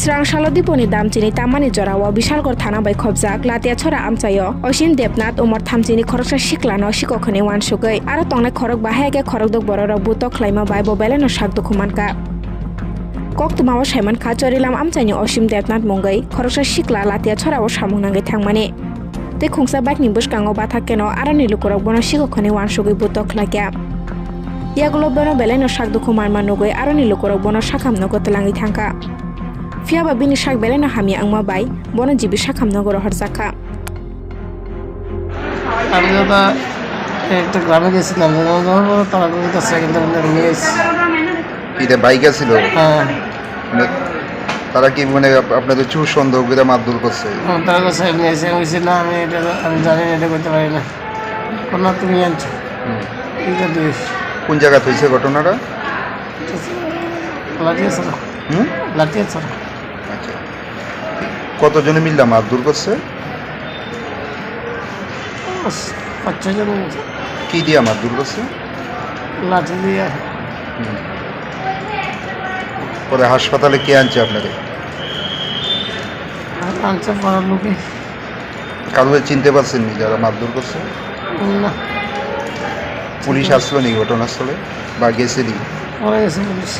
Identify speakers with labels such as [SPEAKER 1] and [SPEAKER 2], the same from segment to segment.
[SPEAKER 1] स्रांशालो दीपनि दामचिनि तामानि जराव विशालगढ़ थाना बै खबजाक लातिया छरा आमचायो असिम देबनाथ उमर थामचिनि खरकसा सिक्लानो सिकखनि वानसुगै आरो तंनाय खरक बाहायगे खरक दक बररक बुतो खलाइमा बाय बबेलेनो साक दुखुमानका कक्तमाव साइमन खा चरिलाम आमचाइनि असिम देबनाथ मुंगै खरकसा सिक्ला लातिया छराव सामुनांगै थांमाने ते खुंसा बाइकनि बुसकांगो बाथाकेनो आरो निलुकरक बनो सिकखनि वानसुगै बुतो खलाइया यागलो बनो बेलेनो साक दुखुमान नुगै आरो निलुकरक बनो साखामनो गतलाङै थांका फियाबा बिनि साक बेलेनो हामि आंमा बाय बनो जिबि साखामनो गरो हरजाका
[SPEAKER 2] আমি দাদা একটা গ্রামে গেছিলাম তারা কিন্তু সেকেন্ড নিয়ে
[SPEAKER 3] এটা বাইকে ছিল
[SPEAKER 2] হ্যাঁ
[SPEAKER 3] তারা কি মানে আপনাদের চুর সন্দেহ করে মারধর করছে
[SPEAKER 2] তারা কাছে নিয়ে এসে বলছি না আমি এটা আমি জানি না এটা করতে পারি না কোনো তুমি আনছো এইটা দিস
[SPEAKER 3] কোন জায়গায় হয়েছে ঘটনাটা
[SPEAKER 2] লাঠিয়েছ লাঠিয়েছ
[SPEAKER 3] আচ্ছা কতজনে মিললা মারধর করছে
[SPEAKER 2] 5-6 জন
[SPEAKER 3] কি দিয়া মারধর করছে
[SPEAKER 2] লাঠি দিয়ে
[SPEAKER 3] পরে হাসপাতালে কে আনছে আপনাদের
[SPEAKER 2] আনছে পাড়ার লোকে
[SPEAKER 3] কাউকে চিনতে পারছেন নি যারা মারধর করছে
[SPEAKER 2] না
[SPEAKER 3] পুলিশ আসলো নি ঘটনাস্থলে বা গেছে নি
[SPEAKER 2] পরে গেছে পুলিশ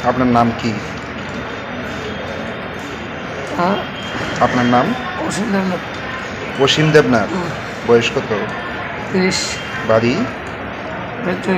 [SPEAKER 3] আপনার নাম কি
[SPEAKER 2] হ্যাঁ
[SPEAKER 3] আপনার নাম
[SPEAKER 2] অসুবিধা না
[SPEAKER 3] অসীম দেবনাথ বয়স কত
[SPEAKER 2] 30
[SPEAKER 3] বাড়ি
[SPEAKER 2] বেচে